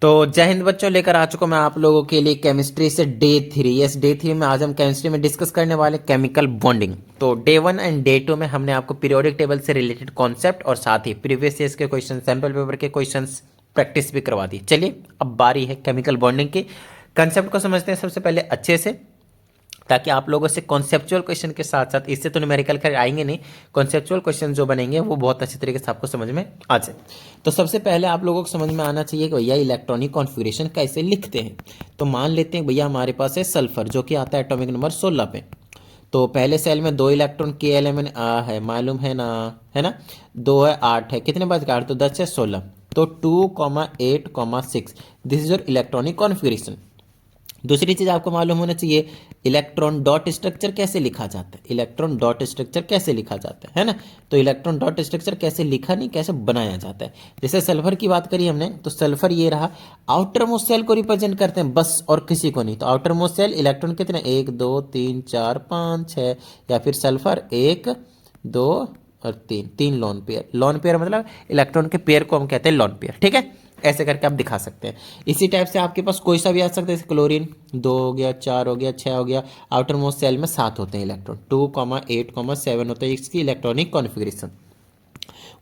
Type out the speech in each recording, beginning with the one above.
तो जय हिंद बच्चों, लेकर आ चुका मैं आप लोगों के लिए केमिस्ट्री से डे 3। यस, डे 3 में आज हम केमिस्ट्री में डिस्कस करने वाले केमिकल बॉन्डिंग। तो डे 1 एंड डे 2 में हमने आपको पीरियोडिक टेबल से रिलेटेड कॉन्सेप्ट और साथ ही प्रीवियस ईयर्स के क्वेश्चन, सैम्पल पेपर के क्वेश्चंस प्रैक्टिस भी करवा दी। चलिए अब बारी है केमिकल बॉन्डिंग की। कंसेप्ट को समझते हैं सबसे पहले अच्छे से, ताकि आप लोगों से कॉन्सेप्चुअल क्वेश्चन के साथ साथ, इससे तो न्यूमेरिकल कर आएंगे नहीं, कॉन्सेप्चुअल क्वेश्चन जो बनेंगे वो बहुत अच्छे तरीके से आपको समझ में आ जाए। तो सबसे पहले आप लोगों को समझ में आना चाहिए कि भैया इलेक्ट्रॉनिक कॉन्फ़िगरेशन कैसे लिखते हैं। तो मान लेते हैं भैया हमारे पास है सल्फर, जो कि आता है एटॉमिक नंबर 16 पे। तो पहले सेल में 2 इलेक्ट्रॉन के एलिमेंट है, मालूम है ना 2 है 8 है, कितने बार काट तो 10 है 16। तो 2,8,6 this is your electronic configuration. दूसरी चीज आपको मालूम होना चाहिए इलेक्ट्रॉन डॉट स्ट्रक्चर कैसे लिखा जाता है। इलेक्ट्रॉन डॉट स्ट्रक्चर कैसे लिखा जाता है ना। तो इलेक्ट्रॉन डॉट स्ट्रक्चर कैसे लिखा नहीं, कैसे बनाया जाता है। जैसे सल्फर की बात करी हमने, तो सल्फर ये रहा, आउटर मोस्ट सेल को रिप्रेजेंट करते हैं बस, और किसी को नहीं। तो आउटर मोस्ट सेल इलेक्ट्रॉन कितने, 1 2 3 4 5 6, या फिर सल्फर 1 2 और 3 लोन पेयर। लोन पेयर मतलब इलेक्ट्रॉन के पेयर को हम कहते हैं लोन पेयर, ठीक है। ऐसे करके आप दिखा सकते हैं। इसी टाइप से आपके पास कोई सा भी आ सकता है, जैसे क्लोरीन 2 हो गया, 4 हो गया, 6 हो गया। आउटर मोस्ट सेल में 7 होते हैं इलेक्ट्रॉन, 2,8,7 होता है इसकी इलेक्ट्रॉनिक कॉन्फ़िगरेशन।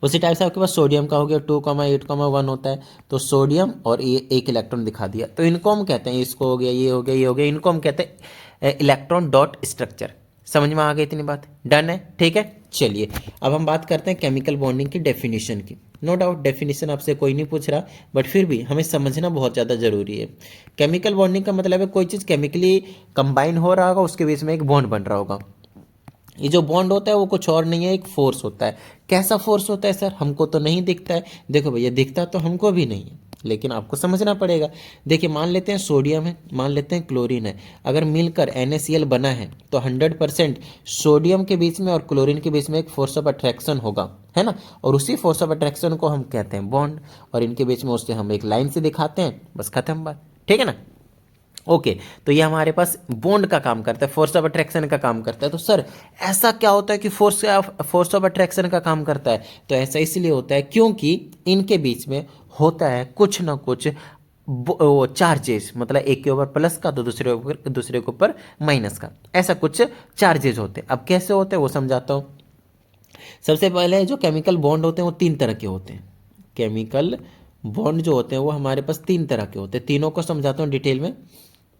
उसी टाइप से आपके पास सोडियम का हो गया, 2,8,1 होता है। तो सोडियम और ये एक इलेक्ट्रॉन दिखा दिया, तो इनको हम कहते हैं, इसको हो गया, ये हो गया, ये हो गया, इनको हम कहते हैं इलेक्ट्रॉन डॉट स्ट्रक्चर। समझ में आ गई इतनी बात, डन है, ठीक है। चलिए अब हम बात करते हैं केमिकल बॉन्डिंग की डेफिनेशन की। नो डाउट डेफिनेशन आपसे कोई नहीं पूछ रहा, बट फिर भी हमें समझना बहुत ज़्यादा ज़रूरी है। केमिकल बॉन्डिंग का मतलब है कोई चीज़ केमिकली कंबाइन हो रहा होगा, उसके बीच में एक बॉन्ड बन रहा होगा। ये जो बॉन्ड होता है वो कुछ और नहीं है, एक फोर्स होता है। कैसा फोर्स होता है सर, हमको तो नहीं दिखता है। देखो भैया, दिखता तो हमको भी नहीं है, लेकिन आपको समझना पड़ेगा। देखिए मान लेते हैं सोडियम है, मान लेते हैं क्लोरीन है, अगर मिलकर NaCl बना है तो 100% सोडियम के बीच में और क्लोरीन के बीच में एक फोर्स ऑफ अट्रैक्शन होगा, है ना। और उसी फोर्स ऑफ अट्रैक्शन को हम कहते हैं बॉन्ड, और इनके बीच में उससे हम एक लाइन से दिखाते हैं, बस खत्म बात, ठीक है ना। ओके तो ये हमारे पास बॉन्ड का काम करता है, फोर्स ऑफ अट्रैक्शन का काम करता है। तो सर ऐसा क्या होता है कि फोर्स ऑफ अट्रैक्शन का काम करता है, तो ऐसा इसलिए होता है क्योंकि इनके बीच में होता है कुछ ना कुछ वो चार्जेस, मतलब एक के ऊपर प्लस का तो दूसरे के ऊपर माइनस का, ऐसा कुछ चार्जेस होते हैं। अब कैसे होते हैं वो समझाता हूँ। सबसे पहले जो केमिकल बॉन्ड होते हैं वो 3 तरह के होते हैं। केमिकल बॉन्ड जो होते हैं वो हमारे पास 3 तरह के होते हैं, तीनों को समझाता हूँ डिटेल में।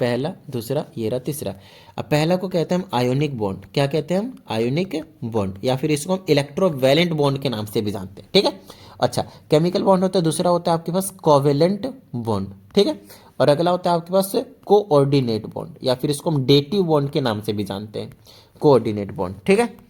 पहला, दूसरा, ये रहा तीसरा। अब पहला को कहते हैं हम आयोनिक बॉन्ड। क्या कहते हैं हम, आयोनिक बॉन्ड, या फिर इसको हम इलेक्ट्रोवैलेंट बॉन्ड के नाम से भी जानते हैं, ठीक है। अच्छा, केमिकल बॉन्ड होता है। दूसरा होता है आपके पास कोवेलेंट बॉन्ड, ठीक है। और अगला होता है आपके पास कोऑर्डिनेट बॉन्ड, या फिर इसको हम डेटिव बॉन्ड के नाम से भी जानते हैं, कोऑर्डिनेट बॉन्ड, ठीक है।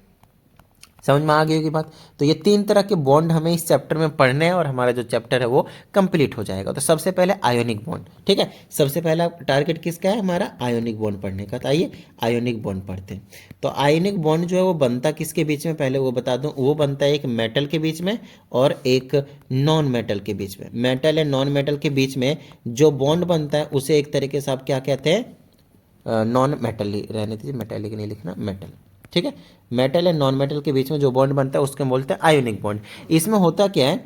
समझ में आ गई होगी बात। तो ये 3 तरह के बॉन्ड हमें इस चैप्टर में पढ़ने हैं, और हमारा जो चैप्टर है वो कंप्लीट हो जाएगा। तो सबसे पहले आयोनिक बॉन्ड, ठीक है। सबसे पहला टारगेट किसका है, हमारा आयोनिक बॉन्ड पढ़ने का। तो आइए आयोनिक बॉन्ड पढ़ते हैं। तो आयोनिक बॉन्ड जो है वो बनता किसके बीच में, पहले वो बता दूं, वो बनता है एक मेटल के बीच में और एक नॉन मेटल के बीच में। मेटल एंड नॉन मेटल के बीच में जो बॉन्ड बनता है उसे एक तरीके से आप क्या कहते हैं, नॉन मेटल, रहने दीजिए, मेटेलिक नहीं लिखना, मेटल, ठीक है। मेटल एंड नॉन मेटल के बीच में जो बॉन्ड बनता है उसके बोलते हैं आयोनिक बॉन्ड। इसमें होता क्या है,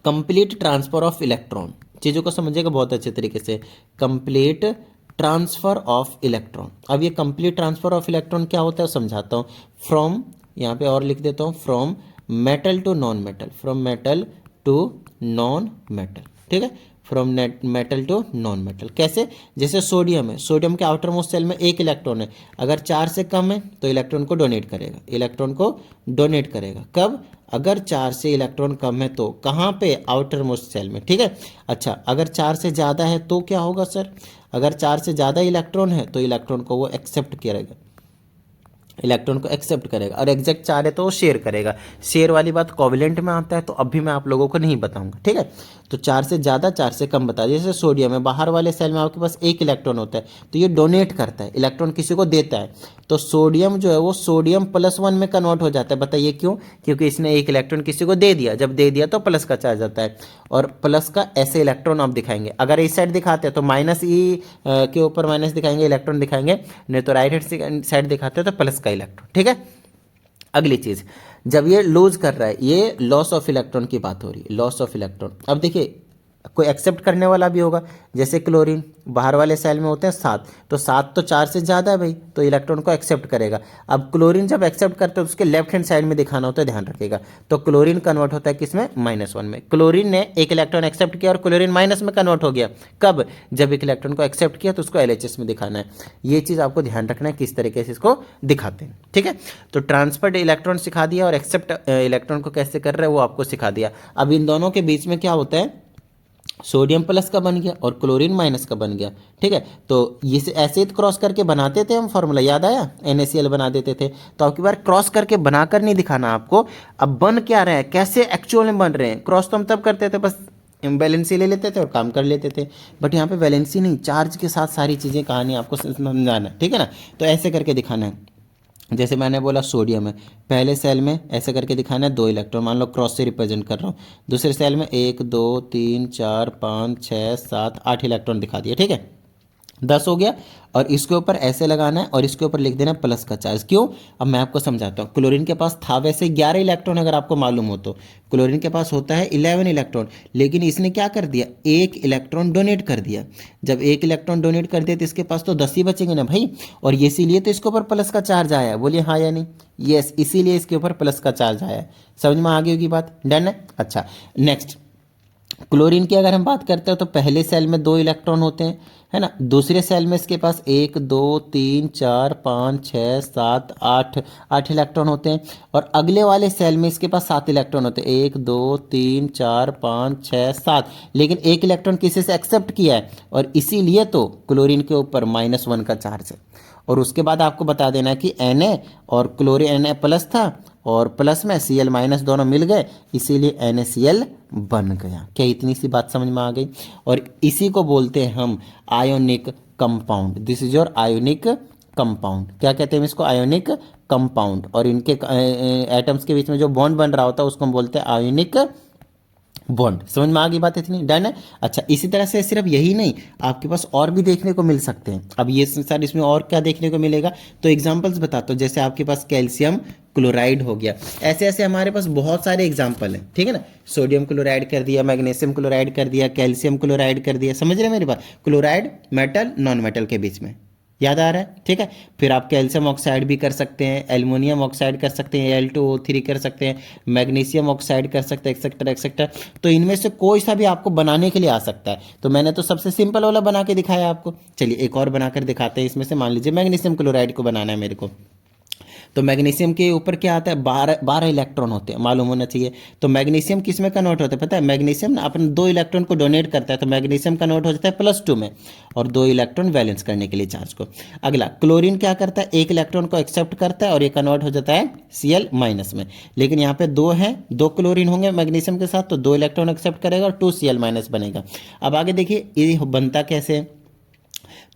कंप्लीट ट्रांसफर ऑफ इलेक्ट्रॉन। चीज़ों को समझिएगा बहुत अच्छे तरीके से, कंप्लीट ट्रांसफर ऑफ इलेक्ट्रॉन। अब ये कंप्लीट ट्रांसफर ऑफ इलेक्ट्रॉन क्या होता है समझाता हूँ। फ्रॉम, यहाँ पे और लिख देता हूँ, from metal to non metal, from metal to non metal, ठीक है। From metal to non metal कैसे, जैसे सोडियम है, सोडियम के आउटर मोस्ट सेल में 1 इलेक्ट्रॉन है, अगर 4 से कम है तो इलेक्ट्रॉन को डोनेट करेगा, इलेक्ट्रॉन को डोनेट करेगा। कब, अगर 4 से इलेक्ट्रॉन कम है तो कहाँ पे, आउटर मोस्ट सेल में, ठीक है। अच्छा, अगर 4 से ज़्यादा है तो क्या होगा सर, अगर 4 से ज़्यादा इलेक्ट्रॉन है तो इलेक्ट्रॉन को वो एक्सेप्ट करेगा, इलेक्ट्रॉन को एक्सेप्ट करेगा, और एग्जैक्ट 4 है तो वो शेयर करेगा। शेयर वाली बात कोवेलेंट में आता है, तो अभी मैं आप लोगों को नहीं बताऊंगा, ठीक है। तो 4 से ज़्यादा, 4 से कम बता, जैसे सोडियम है, बाहर वाले सेल में आपके पास 1 इलेक्ट्रॉन होता है, तो ये डोनेट करता है, इलेक्ट्रॉन किसी को देता है। तो सोडियम जो है वो सोडियम +1 में कन्वर्ट हो जाता है। बताइए क्यों, क्योंकि इसने 1 इलेक्ट्रॉन किसी को दे दिया, जब दे दिया तो प्लस का चार्ज आता है, और प्लस का ऐसे इलेक्ट्रॉन आप दिखाएंगे। अगर इस साइड दिखाते हैं तो -E के ऊपर माइनस दिखाएंगे, इलेक्ट्रॉन दिखाएंगे, नहीं तो राइट हैंड साइड दिखाते हैं तो प्लस का इलेक्ट्रॉन, ठीक है। अगली चीज, जब ये लूज कर रहा है, ये लॉस ऑफ इलेक्ट्रॉन की बात हो रही है, लॉस ऑफ इलेक्ट्रॉन। अब देखिए कोई एक्सेप्ट करने वाला भी होगा। जैसे क्लोरीन बाहर वाले सेल में होते हैं 7, तो 7 तो 4 से ज़्यादा है भाई, तो इलेक्ट्रॉन को एक्सेप्ट करेगा। अब क्लोरीन जब एक्सेप्ट करते हैं तो उसके लेफ्ट हैंड साइड में दिखाना होता है, ध्यान रखिएगा। तो क्लोरीन कन्वर्ट होता है किसमें, -1 में। क्लोरीन ने एक इलेक्ट्रॉन एक्सेप्ट किया और क्लोरीन माइनस में कन्वर्ट हो गया। कब, जब एक इलेक्ट्रॉन को एक्सेप्ट किया तो उसको LHS में दिखाना है। ये चीज़ आपको ध्यान रखना है किस तरीके से इसको दिखाते हैं, ठीक है। तो ट्रांसफर्ड इलेक्ट्रॉन सिखा दिया और एक्सेप्ट इलेक्ट्रॉन को कैसे कर रहे हैं वो आपको सिखा दिया। अब इन दोनों के बीच में क्या होता है, सोडियम प्लस का बन गया और क्लोरीन माइनस का बन गया, ठीक है। तो ये ऐसे ही क्रॉस करके बनाते थे हम फॉर्मूला, याद आया, NaCl बना देते थे। तो आपकी बार क्रॉस करके बनाकर नहीं दिखाना आपको, अब बन क्या रहे हैं, कैसे एक्चुअल में बन रहे हैं। क्रॉस तो हम तब करते थे, बस वैलेंसी ले लेते थे और काम कर लेते थे, बट यहाँ पे वैलेंसी नहीं, चार्ज के साथ सारी चीज़ें कहानी आपको समझाना, ठीक है ना। तो ऐसे करके दिखाना है। जैसे मैंने बोला सोडियम है, पहले सेल में ऐसे करके दिखाना है 2 इलेक्ट्रॉन, मान लो क्रॉस से रिप्रेजेंट कर रहा हूँ। दूसरे सेल में 1 2 3 4 5 6 7 8 इलेक्ट्रॉन दिखा दिए, ठीक है, 10 हो गया। और इसके ऊपर ऐसे लगाना है और इसके ऊपर लिख देना प्लस का चार्ज। क्यों, अब मैं आपको समझाता हूँ। क्लोरीन के पास था वैसे 11 इलेक्ट्रॉन, अगर आपको मालूम हो तो क्लोरीन के पास होता है 11 इलेक्ट्रॉन, लेकिन इसने क्या कर दिया, 1 इलेक्ट्रॉन डोनेट कर दिया। जब 1 इलेक्ट्रॉन डोनेट कर दिया तो इसके पास तो 10 ही बचेंगे ना भाई, और इसीलिए तो इसके ऊपर प्लस का चार्ज आया है। बोलिए हाँ या नहीं, यस, इसीलिए इसके ऊपर प्लस का चार्ज आया है। समझ में आ गई होगी बात, डन है। अच्छा, नेक्स्ट क्लोरीन की अगर हम बात करते हैं तो पहले सेल में 2 इलेक्ट्रॉन होते हैं, है ना। दूसरे सेल में इसके पास 1 2 3 4 5 6 7 8 इलेक्ट्रॉन होते हैं। और अगले वाले सेल में इसके पास 7 इलेक्ट्रॉन होते हैं, 1 2 3 4 5 6 7, लेकिन 1 इलेक्ट्रॉन किसी से एक्सेप्ट किया है और इसीलिए तो क्लोरीन के ऊपर -1 का चार्ज है। और उसके बाद आपको बता देना कि Na और क्लोरीन Na प्लस था और प्लस में Cl माइनस दोनों मिल गए, इसीलिए NaCl बन गया। क्या इतनी सी बात समझ में आ गई। और इसी को बोलते हैं हम ionic compound. This is your ionic compound. क्या कहते हैं इसको, आयोनिक कंपाउंड। और इनके एटम्स के बीच में जो बॉन्ड बन रहा होता है उसको हम बोलते हैं आयोनिक बॉन्ड। समझ में आ गई बात, इतनी डन है। अच्छा, इसी तरह से सिर्फ यही नहीं, आपके पास और भी देखने को मिल सकते हैं। अब ये सर इसमें और क्या देखने को मिलेगा, तो एग्जांपल्स बताता हूँ। जैसे आपके पास कैल्शियम क्लोराइड हो गया, ऐसे ऐसे हमारे पास बहुत सारे एग्जाम्पल हैं, ठीक है ना। सोडियम क्लोराइड कर दिया, मैग्नीशियम क्लोराइड कर दिया, कैल्शियम क्लोराइड कर दिया, समझ रहे हैं मेरी बात। क्लोराइड मेटल नॉन मेटल के बीच में, याद आ रहा है, ठीक है। फिर आप कैल्शियम ऑक्साइड भी कर सकते हैं, एल्युमिनियम ऑक्साइड कर सकते हैं, Al2O3 कर सकते हैं, मैग्नीशियम ऑक्साइड कर सकते हैं, एक्सेट्रा एक्सेट्रा। तो इनमें से कोई सा भी आपको बनाने के लिए आ सकता है। तो मैंने तो सबसे सिंपल वाला बना के दिखाया आपको, चलिए एक और बनाकर दिखाते हैं। इसमें से मान लीजिए मैग्नीशियम क्लोराइड को बनाना है मेरे को, तो मैग्नीशियम के ऊपर क्या आता है, 12 इलेक्ट्रॉन होते हैं, मालूम होना चाहिए। तो मैग्नीशियम किस में कन्वर्ट होता है पता है, मैग्नीशियम ना अपने 2 इलेक्ट्रॉन को डोनेट करता है, तो मैग्नीशियम कन्वर्ट हो जाता है +2 में, और 2 इलेक्ट्रॉन बैलेंस करने के लिए चार्ज को। अगला क्लोरीन क्या करता है, 1 इलेक्ट्रॉन को एक्सेप्ट करता है और ये कन्वर्ट हो जाता है Cl- में। लेकिन यहाँ पे 2 है, 2 क्लोरीन होंगे मैग्नीशियम के साथ, तो 2 इलेक्ट्रॉन एक्सेप्ट करेगा और 2 Cl- बनेगा। अब आगे देखिए ये बनता कैसे है,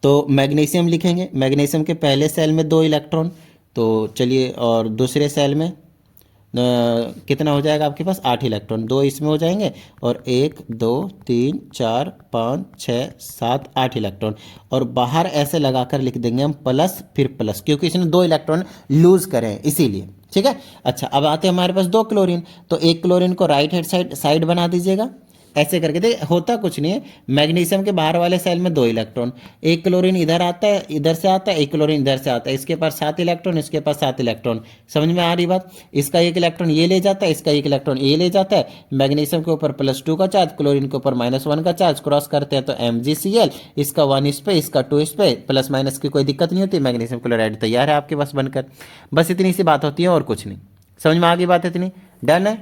तो मैग्नीशियम लिखेंगे, मैग्नीशियम के पहले सेल में 2 इलेक्ट्रॉन, तो चलिए, और दूसरे सेल में कितना हो जाएगा आपके पास, 8 इलेक्ट्रॉन, 2 इसमें हो जाएंगे और 1 2 3 4 5 6 7 8 इलेक्ट्रॉन। और बाहर ऐसे लगाकर लिख देंगे हम प्लस फिर प्लस, क्योंकि इसने 2 इलेक्ट्रॉन लूज करें इसीलिए, ठीक है। अच्छा, अब आते हैं हमारे पास 2 क्लोरीन, तो एक क्लोरीन को राइट हैंड साइड बना दीजिएगा, ऐसे करके देख, होता कुछ नहीं है। मैग्नीशियम के बाहर वाले सेल में 2 इलेक्ट्रॉन, एक क्लोरीन इधर आता है, इधर से आता है, एक क्लोरीन इधर से आता है, इसके पास 7 इलेक्ट्रॉन, इसके पास 7 इलेक्ट्रॉन। समझ में आ रही बात, इसका 1 इलेक्ट्रॉन ये ले जाता है, इसका 1 इलेक्ट्रॉन ये ले जाता है। मैग्नीशियम के ऊपर +2 का चार्ज, क्लोरीन के ऊपर -1 का चार्ज, क्रॉस करते हैं तो MgCl, इसका 1 इस पे, इसका 2 इस पे, प्लस माइनस की कोई दिक्कत नहीं होती, मैग्नीशियम क्लोराइड तैयार है आपके पास बनकर। बस इतनी सी बात होती है और कुछ नहीं। समझ में आ गई बात, इतनी डन है,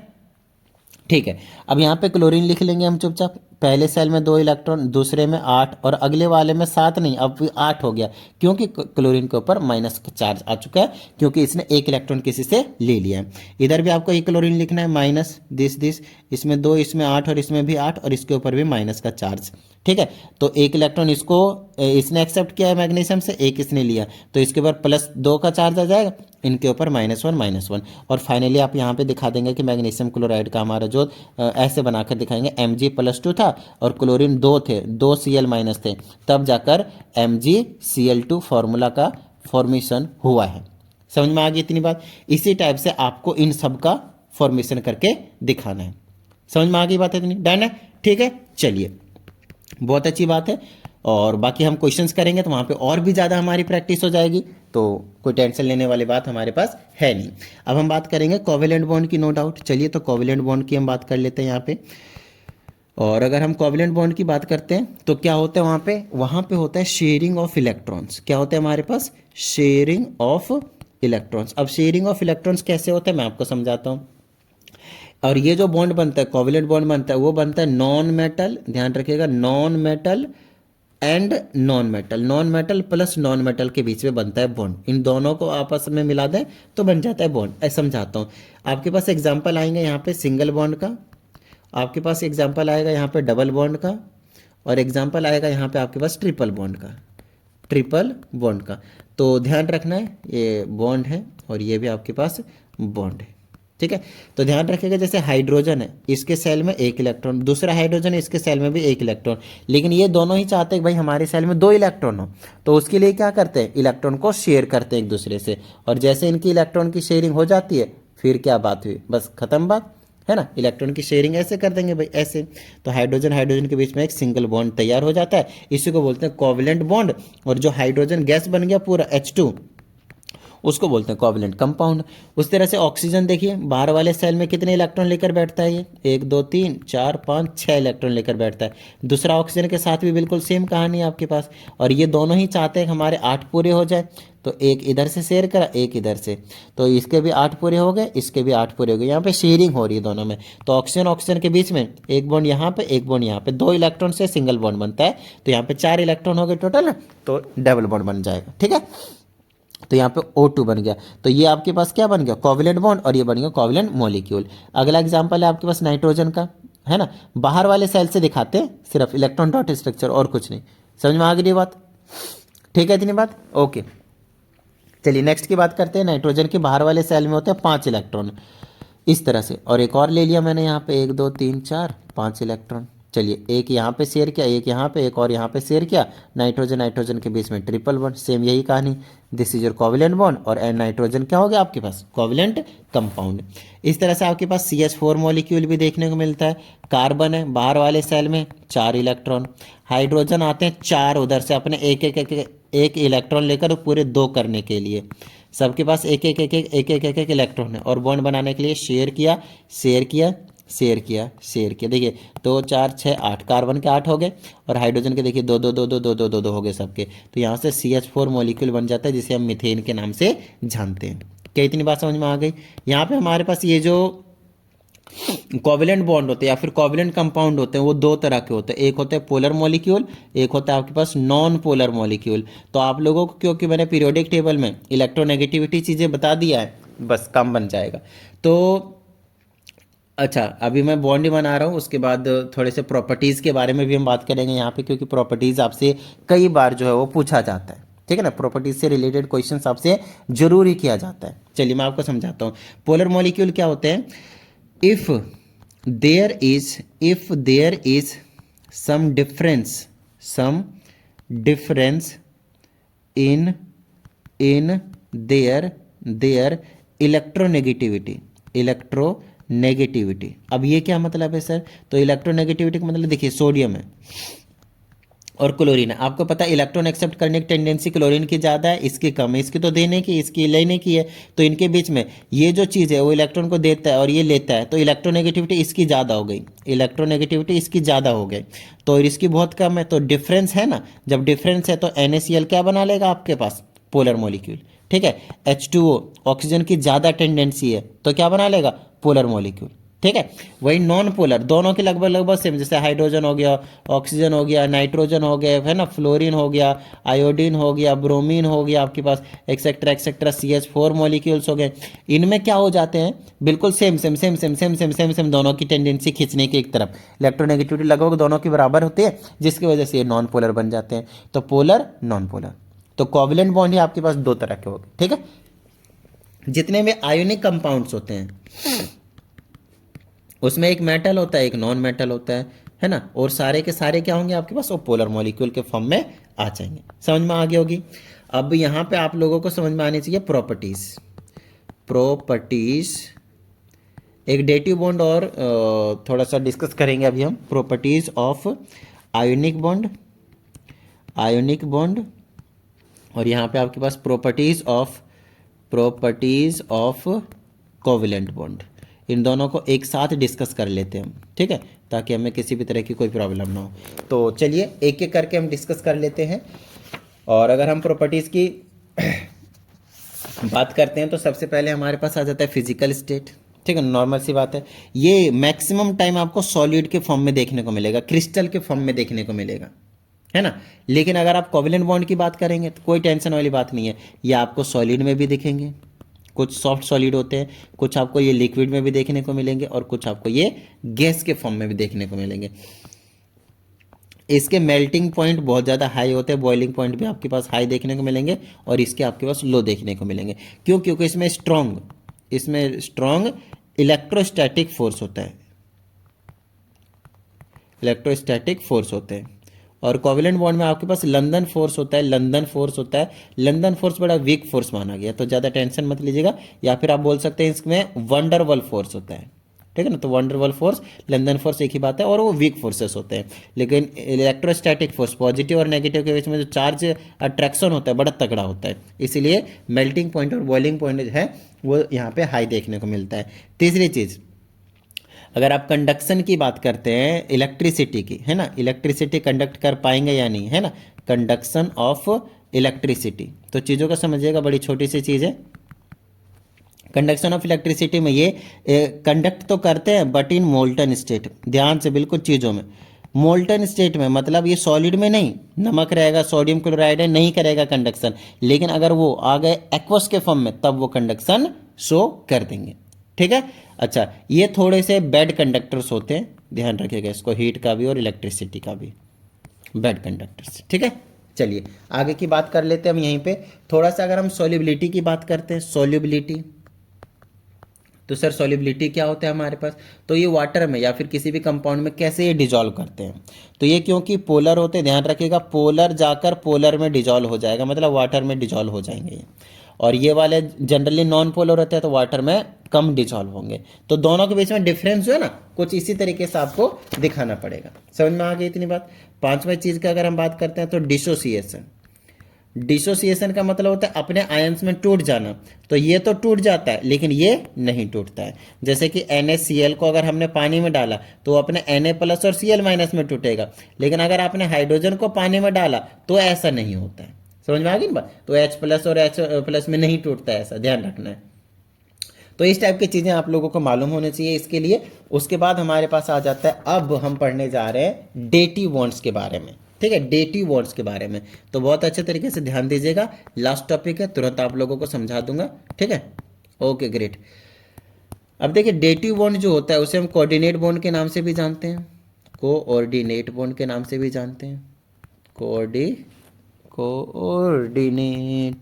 ठीक है। अब यहाँ पे क्लोरीन लिख लेंगे हम चुपचाप, पहले सेल में 2 इलेक्ट्रॉन, दूसरे में 8 और अगले वाले में 7 नहीं, अब 8 हो गया, क्योंकि क्लोरीन के ऊपर माइनस का चार्ज आ चुका है, क्योंकि इसने 1 इलेक्ट्रॉन किसी से ले लिया है। इधर भी आपको एक क्लोरीन लिखना है, माइनस दिस, इसमें 2, इसमें 8 और इसमें भी 8 और इसके ऊपर भी माइनस का चार्ज, ठीक है। तो 1 इलेक्ट्रॉन इसने एक्सेप्ट किया है मैग्नीशियम से, 1 इसने लिया, तो इसके ऊपर +2 का चार्ज आ जाएगा, इनके ऊपर -1 और फाइनली आप यहाँ पे दिखा देंगे कि मैग्नीशियम क्लोराइड का हमारा जो ऐसे बनाकर दिखाएंगे, Mg+2 था और क्लोरीन 2 थे, 2 Cl- थे, तब जाकर MgCl2 फॉर्मूला का फॉर्मेशन हुआ है। समझ में आ गई इतनी बात। इसी टाइप से आपको इन सब का फॉर्मेशन करके दिखाना है। समझ में आ गई बात इतनी, डन है। ठीक है, चलिए बहुत अच्छी बात है। और बाकी हम क्वेश्चंस करेंगे तो वहाँ पे और भी ज़्यादा हमारी प्रैक्टिस हो जाएगी, तो कोई टेंशन लेने वाली बात हमारे पास है नहीं। अब हम बात करेंगे कोवेलेंट बॉन्ड की, नो डाउट। चलिए तो कोवेलेंट बॉन्ड की हम बात कर लेते हैं यहाँ पे। और अगर हम कोवेलेंट बॉन्ड की बात करते हैं तो क्या होता है वहाँ पे होता है शेयरिंग ऑफ इलेक्ट्रॉन्स। क्या होता है हमारे पास? Sharing of electrons. अब शेयरिंग ऑफ इलेक्ट्रॉन्स कैसे होता है मैं आपको समझाता हूँ। और ये जो बॉन्ड बनता है, कोवेलेंट बॉन्ड बनता है, वो बनता है नॉन मेटल, ध्यान रखिएगा, non metal and non metal, non metal plus non metal के बीच में बनता है बॉन्ड। इन दोनों को आपस में मिला दें तो बन जाता है बॉन्ड। ऐसा समझाता हूँ। आपके पास एग्जांपल आएंगे यहाँ पे सिंगल बॉन्ड का, आपके पास एग्जांपल आएगा यहाँ पे डबल बॉन्ड का, और एग्जांपल आएगा यहाँ पे आपके पास ट्रिपल बॉन्ड का, ट्रिपल बॉन्ड का। तो ध्यान रखना है, ये बॉन्ड है और ये भी आपके पास बॉन्ड है, ठीक है। तो ध्यान रखिएगा, जैसे हाइड्रोजन है, इसके सेल में एक इलेक्ट्रॉन, दूसरा हाइड्रोजन है, इसके सेल में भी एक इलेक्ट्रॉन, लेकिन ये दोनों ही चाहते हैं कि भाई हमारे सेल में 2 इलेक्ट्रॉन हो। तो उसके लिए क्या करते हैं? इलेक्ट्रॉन को शेयर करते हैं एक दूसरे से, और जैसे इनकी इलेक्ट्रॉन की शेयरिंग हो जाती है फिर क्या बात हुई, बस खत्म बात है ना। इलेक्ट्रॉन की शेयरिंग ऐसे कर देंगे भाई, ऐसे। तो हाइड्रोजन हाइड्रोजन के बीच में एक सिंगल बॉन्ड तैयार हो जाता है, इसी को बोलते हैं कोवेलेंट बॉन्ड। और जो हाइड्रोजन गैस बन गया पूरा H2, उसको बोलते हैं कोवेलेंट कंपाउंड। उस तरह से ऑक्सीजन देखिए, बाहर वाले सेल में कितने इलेक्ट्रॉन लेकर बैठता है? ये 1 2 3 4 5 6 इलेक्ट्रॉन लेकर बैठता है। दूसरा ऑक्सीजन के साथ भी बिल्कुल सेम कहानी है आपके पास, और ये दोनों ही चाहते हैं कि हमारे 8 पूरे हो जाए, तो एक इधर से शेयर करा, एक इधर से, तो इसके भी 8 पूरे हो गए, इसके भी 8 पूरे हो गए। यहाँ पे शेयरिंग हो रही है दोनों में। तो ऑक्सीजन ऑक्सीजन के बीच में एक बॉन्ड यहाँ पे, एक बॉन्ड यहाँ पे, 2 इलेक्ट्रॉन से सिंगल बॉन्ड बनता है। तो यहाँ पे 4 इलेक्ट्रॉन हो गए टोटल, तो डबल बॉन्ड बन जाएगा, ठीक है। तो यहाँ पे O2 बन गया। तो ये आपके पास क्या बन गया? कोवेलेंट बॉन्ड, और ये बन गया कोवेलेंट मॉलिक्यूल। अगला एग्जांपल है आपके पास नाइट्रोजन का, है ना। बाहर वाले सेल से दिखाते हैं सिर्फ इलेक्ट्रॉन डॉट स्ट्रक्चर, और कुछ नहीं। समझ में आ गई बात? ठीक है, इतनी बात, ओके। चलिए नेक्स्ट की बात करते हैं। नाइट्रोजन के बाहर वाले सेल में होते हैं 5 इलेक्ट्रॉन, इस तरह से, और एक और ले लिया मैंने यहाँ पे 1 2 3 4 5 इलेक्ट्रॉन। चलिए एक यहाँ पे शेयर किया, एक यहाँ पे, एक और यहाँ पे शेयर किया। नाइट्रोजन नाइट्रोजन के बीच में ट्रिपल बॉन्ड, सेम यही कहानी। This is your covalent bond, और नाइट्रोजन क्या हो गया आपके पास? Covalent compound. इस तरह से आपके पास CH4 मॉलिक्यूल भी देखने को मिलता है। कार्बन है, बाहर वाले सेल में 4 इलेक्ट्रॉन, हाइड्रोजन आते हैं 4 उधर से, अपने एक इलेक्ट्रॉन लेकर पूरे 2 करने के लिए। सबके पास एक इलेक्ट्रॉन है, और बॉन्ड बनाने के लिए शेयर किया, शेयर किया, शेयर किया, शेयर किया। देखिए 2 4 6 8, कार्बन के 8 हो गए, और हाइड्रोजन के देखिए 2 2 2 2 2 2 2 2 हो गए सबके। तो यहाँ से CH4 मॉलिक्यूल बन जाता है, जिसे हम मीथेन के नाम से जानते हैं। क्या इतनी बात समझ में आ गई? यहाँ पे हमारे पास ये जो कोवेलेंट बॉन्ड होते हैं या फिर कोवेलेंट कंपाउंड होते हैं, वो 2 तरह के होते हैं। एक होता है पोलर मॉलिक्यूल, एक होता है आपके पास नॉन पोलर मॉलिक्यूल। तो आप लोगों को, क्योंकि मैंने पीरियोडिक टेबल में इलेक्ट्रोनेगेटिविटी चीज़ें बता दिया है, बस काम बन जाएगा। तो अच्छा, अभी मैं बॉन्ड ही बना रहा हूँ, उसके बाद थोड़े से प्रॉपर्टीज़ के बारे में भी हम बात करेंगे यहाँ पे, क्योंकि प्रॉपर्टीज़ आपसे कई बार जो है वो पूछा जाता है, ठीक है ना। प्रॉपर्टीज से रिलेटेड क्वेश्चंस आपसे जरूर ही किया जाता है। चलिए मैं आपको समझाता हूँ। पोलर मॉलिक्यूल क्या होते हैं? If there is some difference in their electronegativity. अब ये क्या मतलब है सर? तो इलेक्ट्रोनेगेटिविटी का मतलब देखिए, सोडियम है और क्लोरीन है। आपको पता है इलेक्ट्रॉन एक्सेप्ट करने की टेंडेंसी क्लोरीन की ज़्यादा है, इसकी कम है। इसकी तो देने की, इसकी लेने की है। तो इनके बीच में ये जो चीज़ है वो इलेक्ट्रॉन को देता है और ये लेता है, तो इलेक्ट्रोनेगेटिविटी इसकी ज़्यादा हो गई, इलेक्ट्रोनेगेटिविटी इसकी ज़्यादा हो गई, तो इसकी बहुत कम है। तो डिफरेंस है ना, जब डिफरेंस है तो NaCl क्या बना लेगा आपके पास? पोलर मॉलिक्यूल, ठीक है। H2O, ऑक्सीजन की ज़्यादा टेंडेंसी है तो क्या बना लेगा? पोलर मॉलिक्यूल, ठीक है। वही नॉन पोलर, दोनों के लगभग सेम, जैसे हाइड्रोजन हो गया, ऑक्सीजन हो गया, नाइट्रोजन हो गया, है ना, फ्लोरीन हो गया, आयोडीन हो गया, ब्रोमीन हो गया आपके पास, एक्सेट्रा एक्सेट्रा, CH4 मॉलिक्यूल्स हो गए। इनमें क्या हो जाते हैं? बिल्कुल सेम दोनों की टेंडेंसी खींचने की एक तरफ, इलेक्ट्रोनेगेटिविटी लगभग दोनों की बराबर होती है, जिसकी वजह से ये नॉन पोलर बन जाते हैं। तो पोलर, नॉन पोलर। तो कोवेलेंट बॉन्ड ही आपके पास 2 तरह के हो गए, ठीक है। जितने भी आयोनिक कंपाउंड्स होते हैं उसमें एक मेटल होता है, एक नॉन मेटल होता है ना, और सारे के सारे क्या होंगे आपके पास? वो पोलर मॉलिक्यूल के फॉर्म में आ जाएंगे। समझ में आ गई होगी। अब यहाँ पे आप लोगों को समझ में आनी चाहिए प्रॉपर्टीज एक डेटिव बॉन्ड और थोड़ा सा डिस्कस करेंगे अभी हम, properties of ionic bond, ionic bond, और यहाँ पे आपके पास प्रॉपर्टीज ऑफ कोवेलेंट बॉन्ड। इन दोनों को एक साथ डिस्कस कर लेते हैं हम, ठीक है, ताकि हमें किसी भी तरह की कोई प्रॉब्लम ना हो। तो चलिए एक एक करके हम डिस्कस कर लेते हैं। और अगर हम प्रॉपर्टीज़ की बात करते हैं तो सबसे पहले हमारे पास आ जाता है फिजिकल स्टेट, ठीक है, नॉर्मल सी बात है। ये मैक्सिमम टाइम आपको सॉलिड के फॉर्म में देखने को मिलेगा, क्रिस्टल के फॉर्म में देखने को मिलेगा, है ना। लेकिन अगर आप कोवेलेंट बॉन्ड की बात करेंगे तो कोई टेंशन वाली बात नहीं है, ये आपको सॉलिड में भी दिखेंगे, कुछ सॉफ्ट सॉलिड होते हैं, कुछ आपको ये लिक्विड में भी देखने को मिलेंगे, और कुछ आपको ये गैस के फॉर्म में भी देखने को मिलेंगे। इसके मेल्टिंग पॉइंट बहुत ज़्यादा हाई होते हैं, बॉइलिंग पॉइंट भी आपके पास हाई देखने को मिलेंगे, और इसके आपके पास लो देखने को मिलेंगे। क्यों? क्योंकि इसमें स्ट्रॉन्ग इलेक्ट्रोस्टैटिक फोर्स होता है, इलेक्ट्रोस्टैटिक फोर्स होते हैं। और कोवेलेंट बॉन्ड में आपके पास लंदन फोर्स होता है, लंदन फोर्स बड़ा वीक फोर्स माना गया, तो ज़्यादा टेंशन मत लीजिएगा। या फिर आप बोल सकते हैं इसमें वंडरवॉल फोर्स होता है, ठीक है ना। तो वंडरवॉल फोर्स, लंदन फोर्स एक ही बात है, और वो वीक फोर्सेस होते हैं। लेकिन इलेक्ट्रोस्टैटिक फोर्स, पॉजिटिव और नेगेटिव के बीच में जो चार्ज अट्रैक्शन होता है बड़ा तगड़ा होता है, इसीलिए मेल्टिंग पॉइंट और बॉइलिंग पॉइंट है वो यहाँ पे हाई देखने को मिलता है। तीसरी चीज़, अगर आप कंडक्शन की बात करते हैं इलेक्ट्रिसिटी की, है ना, इलेक्ट्रिसिटी कंडक्ट कर पाएंगे या नहीं, है ना, कंडक्शन ऑफ इलेक्ट्रिसिटी। तो चीज़ों का समझिएगा, बड़ी छोटी सी चीज़ है। कंडक्शन ऑफ इलेक्ट्रिसिटी में ये कंडक्ट तो करते हैं बट इन मोल्टन स्टेट, ध्यान से बिल्कुल चीज़ों में, मोल्टन स्टेट में, मतलब ये सॉलिड में नहीं, नमक रहेगा, सोडियम क्लोराइड है, नहीं करेगा कंडक्शन। लेकिन अगर वो आ गए एक्वस के फॉर्म में तब वो कंडक्शन शो कर देंगे, ठीक है। अच्छा, ये थोड़े से बैड कंडक्टर्स होते हैं, ध्यान रखिएगा इसको, हीट का भी और इलेक्ट्रिसिटी का भी, बैड कंडक्टर्स, ठीक है। चलिए आगे की बात कर लेते हैं हम यहीं पे थोड़ा सा। अगर हम सॉल्युबिलिटी की बात करते हैं, सॉल्युबिलिटी, तो सर सॉल्युबिलिटी क्या होता है हमारे पास, तो ये वाटर में या फिर किसी भी कंपाउंड में कैसे ये डिजॉल्व करते हैं। तो ये क्योंकि पोलर होते हैं, ध्यान रखिएगा, पोलर जाकर पोलर में डिजॉल्व हो जाएगा, मतलब वाटर में डिजॉल्व हो जाएंगे ये। और ये वाले जनरली नॉन पोलर होते हैं तो वाटर में कम डिजॉल्व होंगे। तो दोनों के बीच में डिफरेंस जो है ना, कुछ इसी तरीके से आपको दिखाना पड़ेगा। समझ में आ गई इतनी बात। पांचवा चीज़ का अगर हम बात करते हैं तो डिसोसिएशन। डिसोसिएशन का मतलब होता है अपने आयंस में टूट जाना। तो ये तो टूट जाता है लेकिन ये नहीं टूटता है। जैसे कि NaCl को अगर हमने पानी में डाला तो अपने Na+ और Cl- में टूटेगा, लेकिन अगर आपने हाइड्रोजन को पानी में डाला तो ऐसा नहीं होता है। समझ में आ गई ना बात। तो H+ और H+ में नहीं टूटता है, ऐसा ध्यान रखना है। तो इस टाइप की चीज़ें आप लोगों को मालूम होनी चाहिए इसके लिए। उसके बाद हमारे पास आ जाता है, अब हम पढ़ने जा रहे हैं डेटिव बॉन्ड्स के बारे में, ठीक है, डेटिव बॉन्ड्स के बारे में। तो बहुत अच्छे तरीके से ध्यान दीजिएगा, लास्ट टॉपिक है, तुरंत आप लोगों को समझा दूंगा, ठीक है। Okay great. अब देखिए डेटिव बॉन्ड जो होता है उसे हम कोऑर्डिनेट बॉन्ड के नाम से भी जानते हैं, कोऑर्डिनेट बॉन्ड के नाम से भी जानते हैं, कोऑर्डिनेट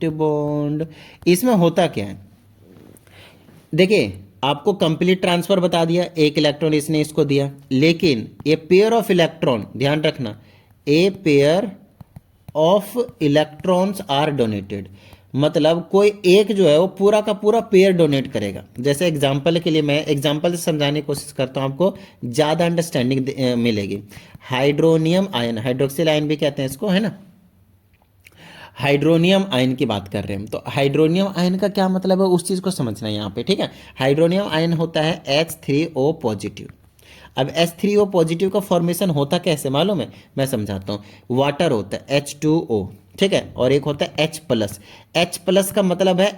बॉन्ड। इसमें होता क्या है, देखिए आपको कंप्लीट ट्रांसफर बता दिया, एक इलेक्ट्रॉन इसने इसको दिया, लेकिन ये पेयर ऑफ इलेक्ट्रॉन, ध्यान रखना, a pair of electrons are donated, मतलब कोई एक जो है वो पूरा का पूरा पेयर डोनेट करेगा। जैसे एग्जांपल के लिए मैं एग्जांपल से समझाने की कोशिश करता हूँ, आपको ज़्यादा अंडरस्टैंडिंग मिलेगी। हाइड्रोनियम आयन, हाइड्रोक्सिल आयन भी कहते हैं इसको, है ना, हाइड्रोनियम आयन की बात कर रहे हैं हम। तो हाइड्रोनियम आयन का क्या मतलब है उस चीज़ को समझना है यहाँ पे, ठीक है। हाइड्रोनियम आयन होता है H3O पॉजिटिव। अब H3O पॉजिटिव का फॉर्मेशन होता कैसे मालूम है, मैं समझाता हूँ। वाटर होता है H2O, ठीक है, और एक होता है H+। H+ का मतलब है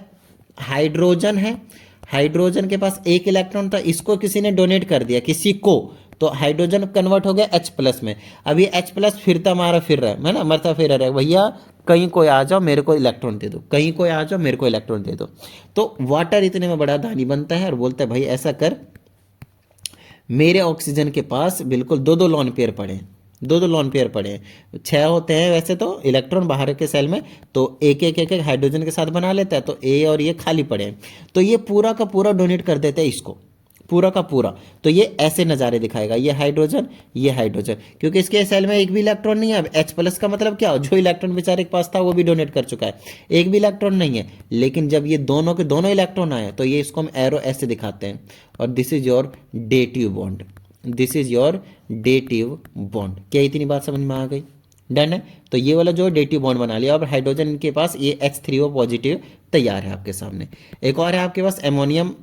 हाइड्रोजन है, हाइड्रोजन के पास एक इलेक्ट्रॉन था, इसको किसी ने डोनेट कर दिया किसी को, तो हाइड्रोजन कन्वर्ट हो गया H+ में। अभी H+ फिरता मारा फिर रहा है ना, मरता फिर रहा है, भैया कहीं कोई आ जाओ मेरे को इलेक्ट्रॉन दे दो, कहीं कोई आ जाओ मेरे को इलेक्ट्रॉन दे दो। तो वाटर इतने में बड़ा दानी बनता है और बोलता है भाई ऐसा कर, मेरे ऑक्सीजन के पास बिल्कुल दो लोन पेयर पड़े हैं, दो लोन पेयर पड़े हैं, 6 होते हैं वैसे तो इलेक्ट्रॉन बाहर के सेल में, तो एक एक हाइड्रोजन के साथ बना लेता है, तो ए और ये खाली पड़े हैं, तो ये पूरा का पूरा डोनेट कर देते हैं इसको, पूरा का पूरा। तो ये ऐसे नज़ारे दिखाएगा, ये हाइड्रोजन, ये हाइड्रोजन, क्योंकि इसके सेल में एक भी इलेक्ट्रॉन नहीं है। अब H+ का मतलब क्या हो, जो इलेक्ट्रॉन बेचारे के पास था वो भी डोनेट कर चुका है, एक भी इलेक्ट्रॉन नहीं है। लेकिन जब ये दोनों के दोनों इलेक्ट्रॉन आए तो ये इसको हम एरो ऐसे दिखाते हैं, और this is your dative bond, this is your dative bond. क्या इतनी बात समझ में आ गई? डन है। तो ये वाला जो डेटिव बॉन्ड बना लिया, और हाइड्रोजन के पास ये H3O पॉजिटिव तैयार है आपके सामने। एक और है आपके पास एमोनियम,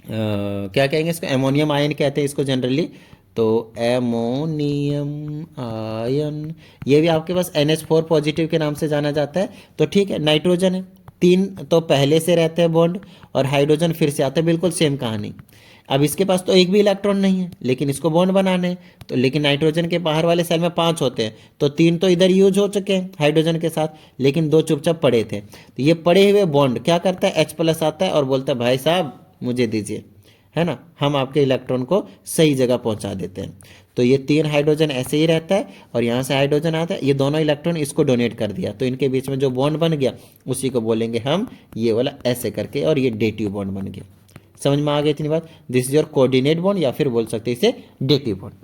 क्या कहेंगे इसको, एमोनियम आयन कहते हैं इसको जनरली। तो एमोनियम आयन, ये भी आपके पास NH4 पॉजिटिव के नाम से जाना जाता है। तो ठीक है, नाइट्रोजन है, 3 तो पहले से रहते हैं बॉन्ड, और हाइड्रोजन फिर से आता है, बिल्कुल सेम कहानी। अब इसके पास तो एक भी इलेक्ट्रॉन नहीं है, लेकिन इसको बॉन्ड बनाने हैं, तो लेकिन नाइट्रोजन के बाहर वाले सेल में 5 होते हैं, तो 3 तो इधर यूज हो चुके हैं हाइड्रोजन के साथ, लेकिन 2 चुपचाप पड़े थे। तो ये पड़े हुए बॉन्ड क्या करता है, H+ आता है और बोलता है भाई साहब मुझे दीजिए, है ना, हम आपके इलेक्ट्रॉन को सही जगह पहुंचा देते हैं। तो ये 3 हाइड्रोजन ऐसे ही रहता है, और यहाँ से हाइड्रोजन आता है, ये दोनों इलेक्ट्रॉन इसको डोनेट कर दिया, तो इनके बीच में जो बॉन्ड बन गया उसी को बोलेंगे हम ये वाला ऐसे करके, और ये डेटिव बॉन्ड बन गया। समझ में आ गई इतनी बात? This is your coordinate bond, या फिर बोल सकते हैं इसे डेटिव बॉन्ड।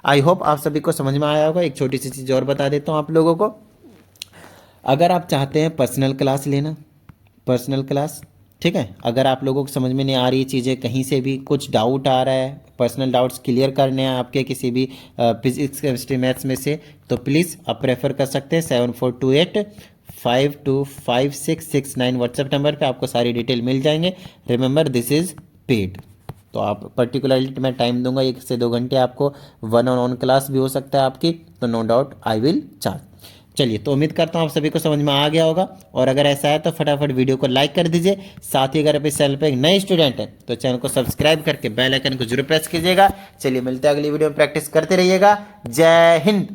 आई होप आप सभी को समझ में आया होगा। एक छोटी सी चीज़ और बता देता हूँ आप लोगों को, अगर आप चाहते हैं पर्सनल क्लास लेना, पर्सनल क्लास, ठीक है, अगर आप लोगों को समझ में नहीं आ रही चीज़ें, कहीं से भी कुछ डाउट आ रहा है, पर्सनल डाउट्स क्लियर करने हैं आपके किसी भी फिजिक्स केमिस्ट्री मैथ्स में से, तो प्लीज़ आप प्रेफर कर सकते हैं 7428525669 व्हाट्सएप नंबर पे, आपको सारी डिटेल मिल जाएंगे। Remember this is paid. तो आप पर्टिकुलरली मैं टाइम दूंगा 1 से 2 घंटे आपको, 1-on-1 क्लास भी हो सकता है आपकी, तो no doubt I will charge. चलिए, तो उम्मीद करता हूँ आप सभी को समझ में आ गया होगा, और अगर ऐसा है तो फटाफट वीडियो को लाइक कर दीजिए। साथ ही अगर आप इस चैनल पर एक नए स्टूडेंट हैं तो चैनल को सब्सक्राइब करके बेल आइकन को जरूर प्रेस कीजिएगा। चलिए, मिलते हैं अगली वीडियो में, प्रैक्टिस करते रहिएगा। जय हिंद।